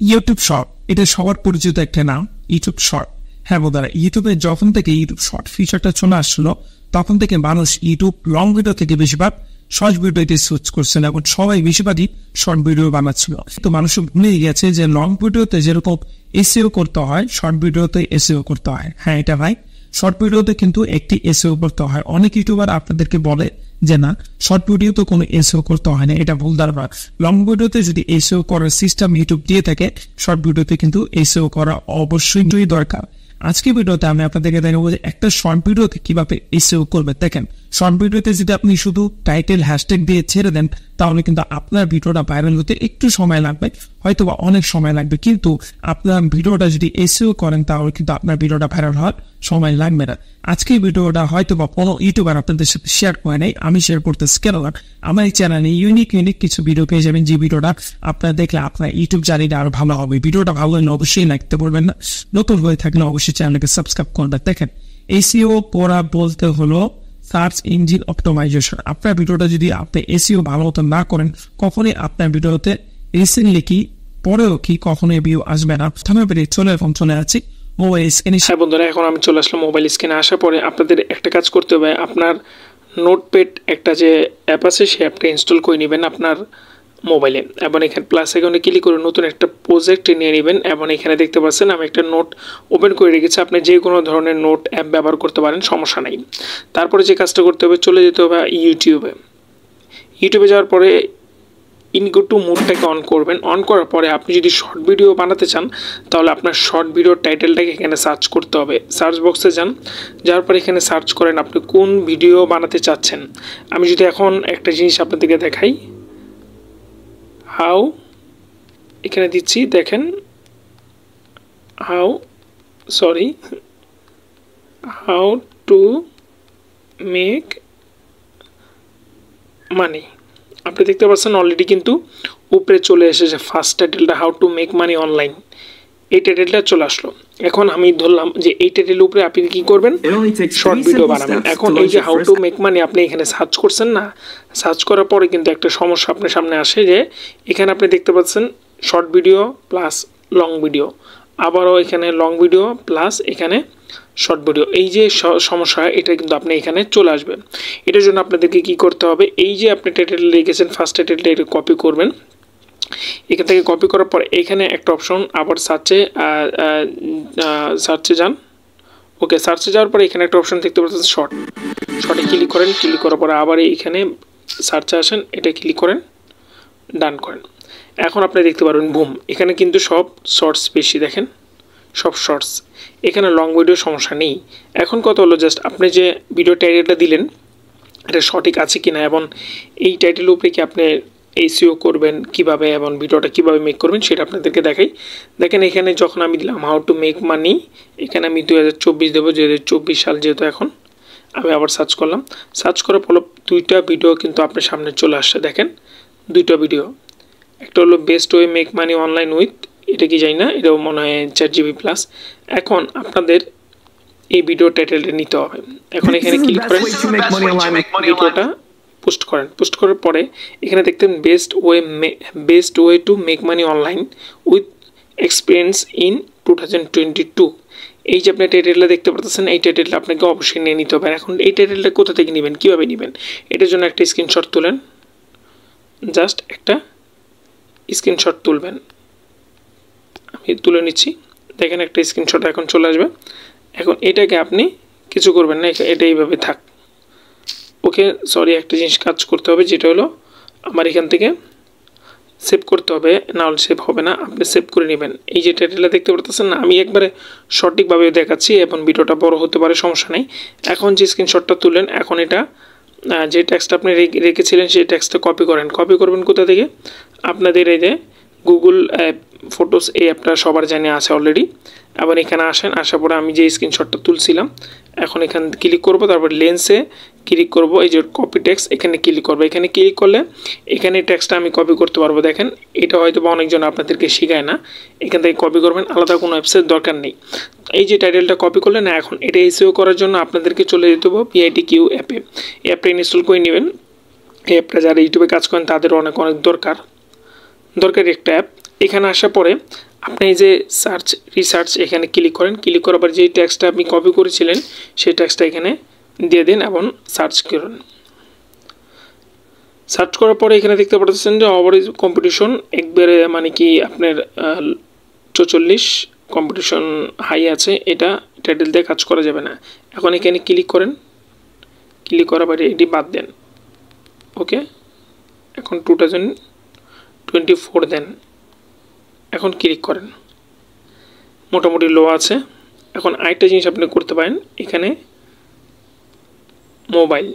YouTube short, এটা সবার পরিচিত একটা নাম, ইউটিউব শর্ট। হ্যাঁ বন্ধুরা, ইউটিউবে যখন থেকে ইউটিউব শর্ট ফিচারটা চলে আসলো তখন থেকে মানুষ ইউটিউব লং ভিডিও থেকে বেশিরভাগ শর্ট ভিডিওতে সুইচ করছেন এবং সবাই বেশিরভাগই শর্ট ভিডিও বানাচ্ছিল। তো মানুষ ভুলে গেছে যে লং ভিডিওতে যেরকম এসইও করতে হয় শর্ট ভিডিওতে এসইও করতে হয়। হ্যাঁ এটা ভাই, শর্ট ভিডিওতে কিন্তু একটি এসইও করতে হয়। অনেক ইউটিউবার আপনাদেরকে বলে যে না শর্ট ভিডিও তো কোনো এসইও করতে হয় না, এটা ভুল ধারণা। লং ভিডিওতে যদি এসইও করার সিস্টেম ইউটিউব দিয়ে থাকে, শর্ট ভিডিওতে কিন্তু এসইও করা অবশ্যই দরকার। আজকে ভিডিওতে আমি আপনাদেরকে দেখাবো যে একটা শর্ট ভিডিওতে কিভাবে এসইও করবে। দেখেন, শর্ট ভিডিওতে যদি আপনি শুধু টাইটেল হ্যাশট্যাগ দিয়ে ছেড়ে দেন তাহলে কিন্তু আপনার ভিডিওটা ভাইরাল হতে একটু সময় লাগবে, হয়তো বা অনেক সময় লাগবে, কিন্তু আপনার ভিডিওটা যদি এসইও করেন তাহলে কিন্তু আপনার ভিডিওটা ভাইরাল হওয়ার সময় লাগবে না। আজকে ভিডিওটা হয়তো বা কোনো ইউটিউবার আপনাদের সাথে শেয়ার করে নাই, আমি শেয়ার করতেছি। কেন আমার এই চ্যানেলে ইউনিক কিছু ভিডিও পেয়ে যাবেন, যে ভিডিওটা আপনারা দেখলে আপনার ইউটিউব জার্নিটা আরো ভালো হবে। ভিডিওটা ভালো হলে অবশ্যই লাগতে বলবেন না, নতুন হয়ে থাকলে অবশ্যই চ্যানেলকে সাবস্ক্রাইব করবেন। দেখেন, এসইও করা বলতে হলো সার্চ ইঞ্জিন অপটিমাইজেশন। আপনার ভিডিওটা যদি আপনি এসইও ভালো মতো না করেন, কখনোই আপনার ভিডিওতে রিসেন্টলি কি পরেও কি কখনোই ভিউ আসবে না। প্রথমে চলে আছি মোবাইল স্ক্রিনে। হ্যাঁ বন্ধুরা, এখন আমি চলে আসলাম মোবাইল স্ক্রিনে। আসার পরে আপনাদের একটা কাজ করতে হবে, আপনার নোটপ্যাড একটা যে অ্যাপ আছে সেই অ্যাপটা ইনস্টল করে নেবেন আপনার মোবাইলে, এবং এখানে প্লাস আইকনে ক্লিক করে নতুন একটা প্রজেক্ট নিয়ে নেবেন। এবং এখানে দেখতে পাচ্ছেন আমি একটা নোট ওপেন করে রেখেছি। আপনি যে কোনো ধরনের নোট অ্যাপ ব্যবহার করতে পারেন, সমস্যা নাই। তারপরে যে কাজটা করতে হবে, চলে যেতে হবে ইউটিউবে যাওয়ার পরে ইনগো টু মোডটাকে অন করবেন। অন করার পরে আপনি যদি শর্ট ভিডিও বানাতে চান তাহলে আপনার শর্ট ভিডিওর টাইটেলটাকে এখানে সার্চ করতে হবে। সার্চ বক্সে যান, যাওয়ার পরে এখানে সার্চ করেন আপনি কোন ভিডিও বানাতে চাচ্ছেন। আমি যদি এখন একটা জিনিস আপনাদেরকে দেখাই, এখানে দিচ্ছি, দেখেন হাউ টু মেক মানি। আপনি দেখতে পাচ্ছেন অলরেডি কিন্তু উপরে চলে এসেছে ফার্স্ট টাইটেলটা, how to make money online. এই টাইটেলটা চলে আসলো। এখন আমি ধরলাম যে এই টাইটেলের উপরে আপনি কি করবেন, শর্ট ভিডিও বানাবেন। এখন এই যে হাউ টু মেক মানি আপনি এখানে সার্চ করছেন না, সার্চ করার পরে কিন্তু একটা সমস্যা আপনার সামনে আসে, যে এখানে আপনি দেখতে পাচ্ছেন short video plus long video, আবারও এখানে লং ভিডিও প্লাস এখানে শর্ট ভিডিও। এই যে সমস্যা, এটা কিন্তু আপনি এখানে চলে আসবে। এটার জন্য আপনাদেরকে কি করতে হবে, এই যে আপনি টাইটেল লিখেছেন ফার্স্ট টাইটেলটা, এটা কপি করবেন। এখান থেকে কপি করার পর এখানে একটা অপশন, আবার সার্চে যান। ওকে, সার্চে যাওয়ার পরে এখানে একটা অপশন দেখতে পাচ্ছেন শর্টে ক্লিক করেন। ক্লিক করার পরে আবার এইখানে সার্চে আসেন, এটা ক্লিক করেন, ডান করেন। এখন আপনি দেখতে পারবেন বুম, এখানে কিন্তু সব শর্টস বেশি, দেখেন সব শর্টস, এখানে লং ভিডিও সমস্যা নেই। এখন কথা হলো জাস্ট আপনি যে ভিডিও টাইটেলটা দিলেন এটা সঠিক আছে কিনা, এবং এই টাইটেলের উপরে কি আপনি এসইও করবেন কিভাবে এবং ভিডিওটা কিভাবে মেক করবেন সেটা আপনাদেরকে দেখাই। দেখেন এখানে যখন আমি দিলাম হাউ টু মেক মানি, এখানে আমি 2024 দেবো, 2024 সাল যেহেতু। এখন আমি আবার সার্চ করলাম, সার্চ করার পর দুইটা ভিডিও কিন্তু আপনার সামনে চলে আসছে। দেখেন দুইটা ভিডিও, একটা হলো best way make money online with, এটা কি জানি না, এটাও মনে হয় 4GB+। এখন আপনাদের এই ভিডিও টাইটেলটা নিতে হবে। এখন এখানে ক্লিক করেন, ভিডিওটা পোস্ট করেন। পোস্ট করার পরে এখানে দেখতেন best way two make money online with experience in 2022। এই যে আপনি টাইটেলটা দেখতে পাচ্ছেন, এই টাইটেলটা আপনাকে অবশ্যই নিয়ে নিতে হবে। এখন এই টাইটেলটা কোথা থেকে নেবেন, কীভাবে নেবেন, এটার জন্য একটা স্ক্রিনশট তুলেন, জাস্ট একটা স্ক্রিনশট তুলবেন। আমি তুলে নিচ্ছি, দেখেন একটা স্ক্রিনশট এখন চলে আসবে। এখন এটাকে আপনি কিছু করবেন না, এটা এইভাবে থাক। ওকে, সরি, একটা জিনিস কাজ করতে হবে, যেটা হলো আমার এখান থেকে সেভ করতে হবে, না হলে সেভ হবে না। আপনি সেভ করে নেবেন। এই যে টাইটেলটা দেখতে পারতেছেন না, আমি একবারে সঠিকভাবে দেখাচ্ছি এবং ভিডিওটা বড় হতে পারে, সমস্যা নেই। এখন যে স্ক্রিনশটটা তুললেন, এখন এটা যে টেক্সটটা আপনি রেখেছিলেন সেই টেক্সটটা কপি করেন। কপি করবেন কোথা থেকে, আপনাদের এই যে গুগল ফটোস এই অ্যাপটা সবার জানে আছে অলরেডি। আবার এখানে আসেন, আসার পরে আমি যে স্ক্রিনশটটা তুলছিলাম এখন এখানে ক্লিক করব, তারপর লেন্সে ক্লিক করব, এই যে কপি টেক্সট এখানে ক্লিক করব। এখানে ক্লিক করলে এখানে টেক্সটটা আমি কপি করতে পারবো। দেখেন এটা হয়তো বা অনেকজন আপনাদেরকে শেখায় না, এখান থেকে কপি করবেন, আলাদা কোনো অ্যাপসের দরকার নেই। এই যে টাইটেলটা কপি করলেন, এখন এটা এসইও করার জন্য আপনাদেরকে চলে যেতে হবে PITQ অ্যাপে। এই অ্যাপটা ইনস্টল করে নেবেন। এই অ্যাপটা যারা ইউটিউবে কাজ করেন তাদের অনেক দরকারি একটা অ্যাপ। এখানে আসার পরে আপনি এই যে সার্চ রিসার্চ এখানে ক্লিক করেন, ক্লিক করার পর যে টেক্সটটা আপনি কপি করেছিলেন সেই টেক্সটটা এখানে দিয়ে দিন এবং সার্চ করুন। সার্চ করার পরে এখানে দেখতে পাচ্ছেন যে ওভারঅল কম্পিটিশন একবারে মানে কি আপনার 44 কম্পিটিশন হাই আছে, এটা টাইটেল দিয়ে কাজ করা যাবে না। এখন এখানে ক্লিক করেন, ক্লিক করার পরে এটি বাদ দেন। ওকে, এখন 2024 দেন, এখন ক্লিক করেন। মোটামুটি লো আছে। এখন আরেকটা জিনিস আপনি করতে পারেন, এখানে মোবাইল,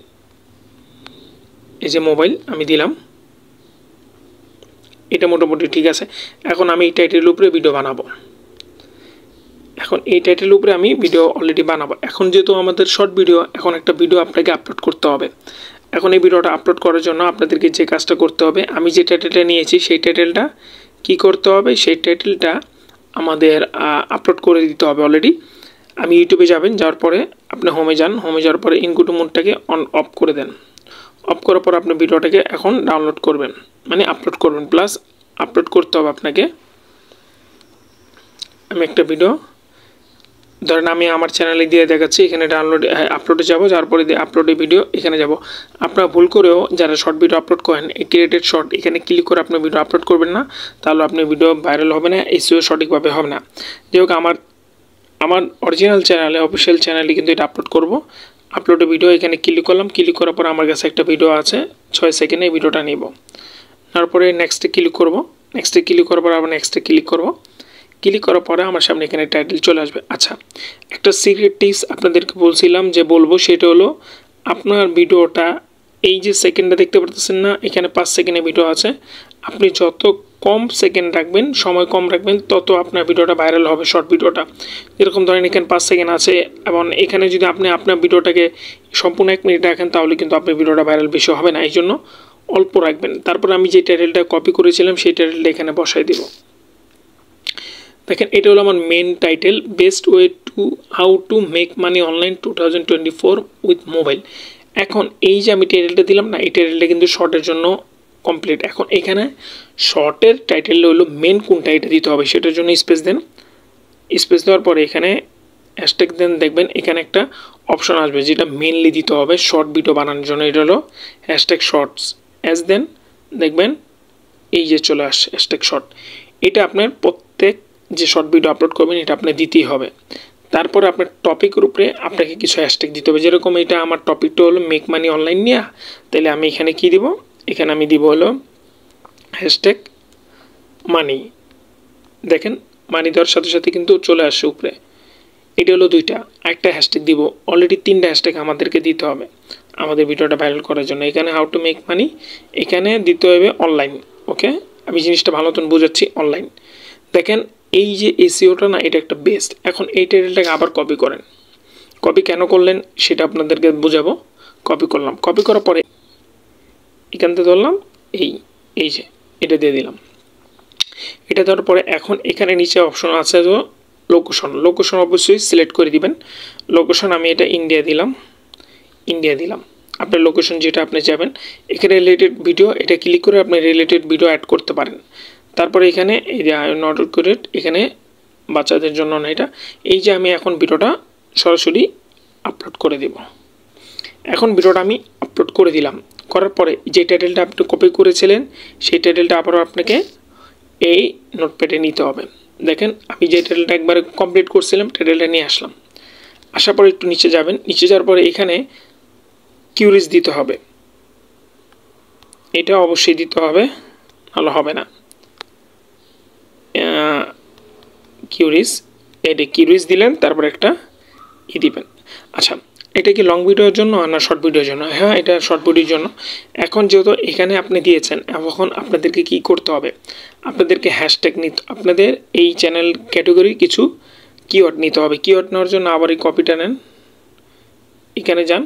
এই যে মোবাইল আমি দিলাম, এটা মোটামুটি ঠিক আছে। এখন আমি এই টাইটেলের উপরে ভিডিও বানাবো। এখন এই টাইটেলের উপরে আমি ভিডিও অলরেডি বানাবো। এখন যেহেতু আমাদের শর্ট ভিডিও, এখন একটা ভিডিও আপনাকে আপলোড করতে হবে। এখন এই ভিডিওটা আপলোড করার জন্য আপনাদেরকে যে কাজটা করতে হবে, আমি যে টাইটেলটা নিয়েছি সেই টাইটেলটা কি করতে হবে, সেই টাইটেলটা আমাদের আপলোড করে দিতে হবে অলরেডি। আমি ইউটিউবে যাবেন, যাওয়ার পরে আপনি হোমে যান, হোমে যাওয়ার পরে ইনকুটু মোডটাকে অন অফ করে দেন। অফ করার পর আপনি ভিডিওটাকে এখন ডাউনলোড করবেন, মানে আপলোড করবেন। প্লাস আপলোড করতে হবে আপনাকে। আমি একটা ভিডিও ধরেন আমি আমার চ্যানেলে দিয়ে দেখাচ্ছি, এখানে ডাউনলোড আপলোডে যাব, যার পরে আপলোডে ভিডিও এখানে যাব। আপনারা ভুল করেও যারা শর্ট ভিডিও আপলোড করেন এই ক্রিয়েটেড শর্ট এখানে ক্লিক করে আপনি ভিডিও আপলোড করবেন না, তাহলে আপনি ভিডিও ভাইরাল হবে না, এসইও সঠিকভাবে হবে না। যাই হোক, আমার অরিজিনাল চ্যানেলে, অফিসিয়াল চ্যানেলে কিন্তু এটা আপলোড করব। আপলোডে ভিডিও এখানে ক্লিক করলাম, ক্লিক করার পর আমার কাছে একটা ভিডিও আছে 6 সেকেন্ডে, এই ভিডিওটা নিব। তারপরে নেক্সটে ক্লিক করব, নেক্সটে ক্লিক করার পর আবার নেক্সটে ক্লিক করব। ক্লিক করার পরে আমার সামনে এখানে টাইটেল চলে আসবে। আচ্ছা, একটা সিক্রেট টিপস আপনাদেরকে বলছিলাম যে বলবো, সেটা হলো আপনার ভিডিওটা এই যে সেকেন্ডটা দেখতে পাচ্ছেন না, এখানে 5 সেকেন্ডের ভিডিও আছে। আপনি যত কম সেকেন্ড রাখবেন, সময় কম রাখবেন, তত আপনার ভিডিওটা ভাইরাল হবে। শর্ট ভিডিওটা যেরকম ধরেন এখানে 5 সেকেন্ড আছে, এবং এখানে যদি আপনি আপনার ভিডিওটাকে সম্পূর্ণ 1 মিনিট রাখেন তাহলে কিন্তু আপনার ভিডিওটা ভাইরাল বেশি হবে না, এই জন্য অল্প রাখবেন। তারপর আমি যে টাইটেলটা কপি করেছিলাম সেই টাইটেলটা এখানে বসাই দিব। দেখেন, এটা হলো আমার main title, best way to how to make money online 2024 with mobile. এখন এই যে আমি টাইটেলটা দিলাম না, এই টাইটেলটা কিন্তু শর্টের জন্য কমপ্লিট। এখন এখানে শর্টের টাইটেল হলো মেন কোনটা এটা দিতে হবে, সেটার জন্য স্পেস দেন। স্পেস দেওয়ার পরে এখানে হ্যাশট্যাগ দেন, দেখবেন এখানে একটা অপশন আসবে যেটা মেনলি দিতে হবে শর্ট ভিডিও বানানোর জন্য, এটা হলো হ্যাশট্যাগ শর্টস। অ্যাজ দেন দেখবেন এই যে চলে আসে হ্যাশট্যাগ শর্ট। এটা আপনার প্রত্যেক যে শর্ট ভিডিও আপলোড করবেন এটা আপনি দিতেই হবে। তারপরে আপনার টপিকের উপরে আপনাকে কিছু হ্যাশট্যাগ দিতে হবে। যেরকম এটা আমার টপিকটা হলো মেক মানি অনলাইন নিয়ে, তাহলে আমি এখানে কি দিব, এখানে আমি দিব হলো হ্যাশট্যাগ মানি। দেখেন মানি দেওয়ার সাথে সাথে কিন্তু চলে আসে উপরে। এটা হলো 2টা। আরেকটা হ্যাশট্যাগ দিব, অলরেডি 3টা হ্যাশট্যাগ আমাদেরকে দিতে হবে আমাদের ভিডিওটা ভাইরাল করার জন্য। এখানে হাউ টু মেক মানি, এখানে দিতে হবে অনলাইন। ওকে, আমি জিনিসটা ভালো মতন বোঝাচ্ছি, অনলাইন। দেখেন এই যে এসইওটা না, এটা একটা বেস্ট। এখন এই টাইটেলটাকে আবার কপি করেন। কপি কেন করলেন সেটা আপনাদেরকে বোঝাবো। কপি করলাম, কপি করার পরে এখান থেকে ধরলাম, এই যে এটা দিয়ে দিলাম। এটা দেওয়ার পরে এখন এখানে নিচে অপশন আছে তো লোকেশন, লোকেশন অবশ্যই সিলেক্ট করে দিবেন। লোকেশন আমি এটা ইন্ডিয়া দিলাম, ইন্ডিয়া দিলাম। আপনার লোকেশন যেটা আপনি যাবেন, এখানে রিলেটেড ভিডিও, এটা ক্লিক করে আপনি রিলেটেড ভিডিও অ্যাড করতে পারেন। তারপরে এখানে এই যে নট করেক্ট, এখানে বাচ্চাদের জন্য না এটা। এই যে আমি এখন ভিডিওটা সরাসরি আপলোড করে দেব। এখন ভিডিওটা আমি আপলোড করে দিলাম, করার পরে যে টাইটেলটা আপনি কপি করেছিলেন সেই টাইটেলটা আবারও আপনাকে এই নোটপ্যাডে নিতে হবে। দেখেন আমি যে টাইটেলটা একবারে কমপ্লিট করছিলাম টাইটেলটা নিয়ে আসলাম। আসার পরে একটু নিচে যাবেন, নিচে যাওয়ার পরে এখানে কিউরিজ দিতে হবে, এটা অবশ্যই দিতে হবে, ভালো হবে না। কিউরিজ, এটা কিউরিজ দিলেন, তারপর একটা দিবেন। আচ্ছা, এটা কি লং ভিডিওর জন্য না শর্ট ভিডিওর জন্য? হ্যাঁ, এটা শর্ট ভিডিওর জন্য। এখন যেহেতু এখানে আপনি দিয়েছেন, এখন আপনাদেরকে কি করতে হবে, আপনাদেরকে হ্যাশট্যাগ নিতে, আপনাদের এই চ্যানেল ক্যাটাগরি কিছু কিওয়ার্ড নিতে হবে। কিওয়ার্ড নেওয়ার জন্য আবার এই কপিটা নেন, এখানে যান,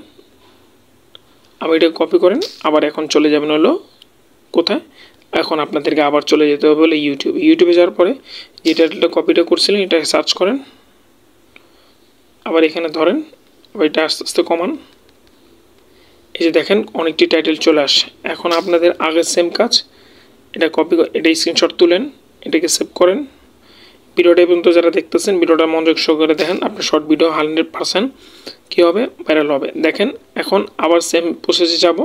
আবার এটা কপি করেন, আবার এখন চলে যাবেন হলো কোথায়, এখন আপনাদেরকে আবার চলে যেতে হবে বলে ইউটিউব। ইউটিউবে যাওয়ার পরে যে টাইটেলটা কপিটা করছিলেন এটা সার্চ করেন, আবার এখানে ধরেন, আবার এটা আস্তে আস্তে কমান। এই যে দেখেন অনেকটি টাইটেল চলে আসে। এখন আপনাদের আগের সেম কাজ, এটা কপি, এটা স্ক্রিনশট তুলেন, এটাকে সেভ করেন, ভিডিওটা পর্যন্ত যারা দেখতেছেন ভিডিওটা মনোযোগ সহকারে দেখেন, আপনার শর্ট ভিডিও 100% কী হবে, ভাইরাল হবে। দেখেন এখন আবার সেম প্রসেসে যাব,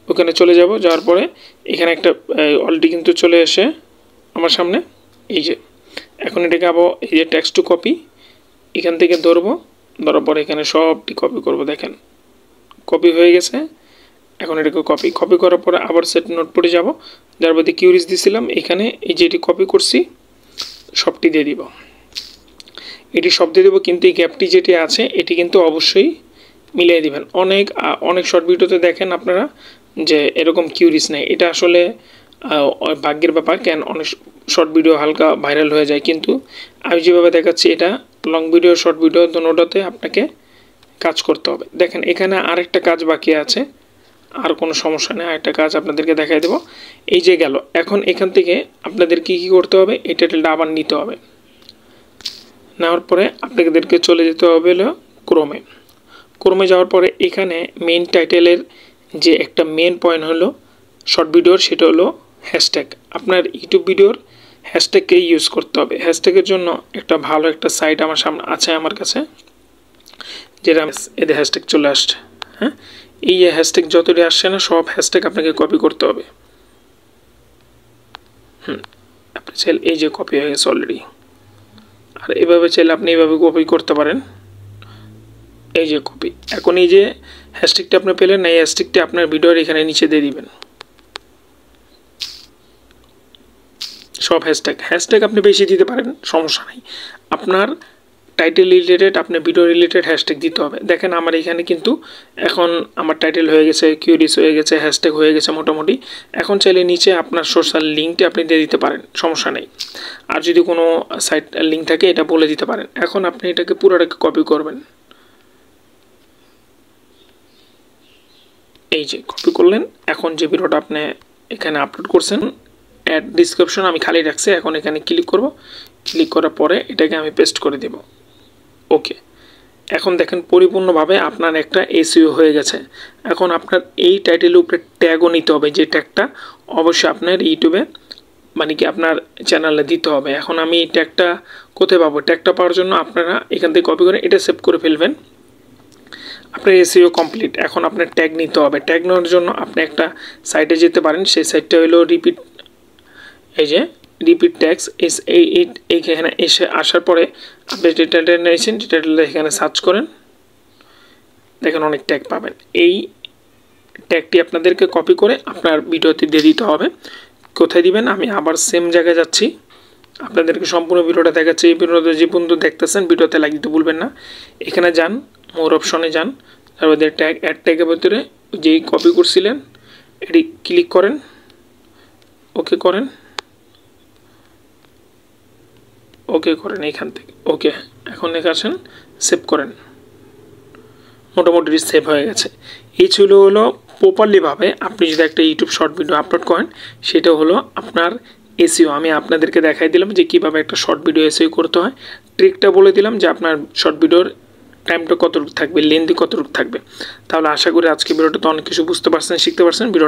ওখানে চলে যাব, যাওয়ার পরে এখানে একটা অলরেডি কিন্তু চলে এসে আমার সামনে এই যে, এখন এটাকে আবার এই যে টেক্সট টু কপি এখান থেকে ধরবো, ধরার পরে এখানে সবটি কপি করব। দেখেন কপি হয়ে গেছে। এখন এটাকে কপি করার পরে আবার সেট নোটপ্যাডে যাব, যার মধ্যে কিউরিজ দিয়েছিলাম এখানে এই যে এটি কপি করছি সবটি দিয়ে দিব, এটি সব দিয়ে দেবো, কিন্তু এই গ্যাপটি যেটি আছে এটি কিন্তু অবশ্যই মিলিয়ে দিবেন। অনেক শর্ট ভিডিওতে দেখেন আপনারা যে এরকম কিউরিজ নেই, এটা আসলে ভাগ্যের ব্যাপার। কেন অনেক শর্ট ভিডিও হালকা ভাইরাল হয়ে যায়, কিন্তু আমি যেভাবে দেখাচ্ছি এটা লং ভিডিও শর্ট ভিডিও দুটোতে আপনাকে কাজ করতে হবে। দেখেন এখানে আরেকটা কাজ বাকি আছে, আর কোনো সমস্যা নেই, আরেকটা কাজ আপনাদেরকে দেখাই দেবো। এই যে গেল, এখন এখান থেকে আপনাদের কী করতে হবে, এই টাইটেলটা আবার নিতে হবে। নেওয়ার পরে আপনাদেরকে চলে যেতে হবে হলো ক্রোমে যাওয়ার পরে এখানে মেইন টাইটেলের যে একটা মেন পয়েন্ট হলো শর্ট ভিডিওর, সেটা হলো হ্যাশট্যাগ। আপনার ইউটিউব ভিডিওর হ্যাশট্যাগকেই ইউজ করতে হবে। হ্যাশট্যাগের জন্য একটা ভালো একটা সাইট আমার সামনে আছে, আমার কাছে, যেটা এদের হ্যাশট্যাগ চলে আসছে। হ্যাঁ, এই যে হ্যাশট্যাগ যতটি আসছে না, সব হ্যাশট্যাগ আপনাকে কপি করতে হবে। আপনি চাইলে এই যে কপি হয়ে গেছে অলরেডি, আর এভাবে চাইলে আপনি এইভাবে কপি করতে পারেন। এই যে কপি, এখন এই যে হ্যাশট্যাগটা আপনি পেলেন, এই হ্যাশট্যাগটি আপনার ভিডিওর এখানে নিচে দিয়ে দিবেন। সব হ্যাশট্যাগ আপনি বেশি দিতে পারেন, সমস্যা নাই। আপনার টাইটেল রিলেটেড, আপনার ভিডিও রিলেটেড হ্যাশট্যাগ দিতে হবে। দেখেন আমার এখানে কিন্তু এখন আমার টাইটেল হয়ে গেছে, কিউরিজ হয়ে গেছে, হ্যাশট্যাগ হয়ে গেছে মোটামুটি। এখন চাইলে নিচে আপনার সোশ্যাল লিঙ্কটি আপনি দিয়ে দিতে পারেন, সমস্যা নেই। আর যদি কোনো সাইট লিঙ্ক থাকে এটা বলে দিতে পারেন। এখন আপনি এটাকে পুরোটাকে কপি করবেন, এই যে কপি করলেন। এখন যে ভিডিওটা আপনি এখানে আপলোড করছেন, অ্যাড ডিসক্রিপশন আমি খালি রাখছি, এখন এখানে ক্লিক করব। ক্লিক করার পরে এটাকে আমি পেস্ট করে দেব। ওকে, এখন দেখেন পরিপূর্ণভাবে আপনার একটা এসইও হয়ে গেছে। এখন আপনার এই টাইটেলের উপরে ট্যাগও নিতে হবে, যে ট্যাগটা অবশ্যই আপনার ইউটিউবে মানে কি আপনার চ্যানেলে দিতে হবে। এখন আমি এই ট্যাগটা কোথায় পাবো, ট্যাগটা পাওয়ার জন্য আপনারা এখান থেকে কপি করে এটা সেভ করে ফেলবেন। আপনার এসইও কমপ্লিট। এখন আপনার ট্যাগ নিতে হবে। ট্যাগ নেওয়ার জন্য আপনি একটা সাইটে যেতে পারেন, সেই সাইটটা হলো এই যে রিপিট ট্যাগস। এইখানে এসে আসার পরে আপনি যে টাইটেলটা নিয়েছেন যে টাইটেলটা এখানে সার্চ করেন, দেখেন অনেক ট্যাগ পাবেন। এই ট্যাগটি আপনাদেরকে কপি করে আপনার ভিডিওতে দিয়ে দিতে হবে। কোথায় দিবেন, আমি আবার সেম জায়গায় যাচ্ছি, আপনাদেরকে সম্পূর্ণ ভিডিওটা দেখাচ্ছি। এই ভিডিওতে যে বন্ধু দেখতেছেন ভিডিওতে লাইক দিতে ভুলবেন না। এখানে যান, মোর অপশনে যান, তারপরে ট্যাগ অ্যাড ট্যাগের ভিতরে যেই কপি করছিলেন এটি ক্লিক করেন, ওকে করেন, এখান থেকে ওকে। এখন এখানে সেভ করেন, মোটামুটি সেভ হয়ে গেছে। এই ছিল হলো প্রপারলিভাবে আপনি যদি একটা ইউটিউব শর্ট ভিডিও আপলোড করেন, সেটা হলো আপনার এসইও। আমি আপনাদেরকে দেখাই দিলাম যে কীভাবে একটা শর্ট ভিডিও এসইও করতে হয়, ট্রিকটা বলে দিলাম যে আপনার শর্ট ভিডিওর টাইমটা কতটুকু থাকবে, লেন্থ কতটুকু থাকবে। তাহলে আশা করি আজকে ভিডিওটা তো অনেক কিছু বুঝতে পারছেন, শিখতে পারছেন। ভিডিও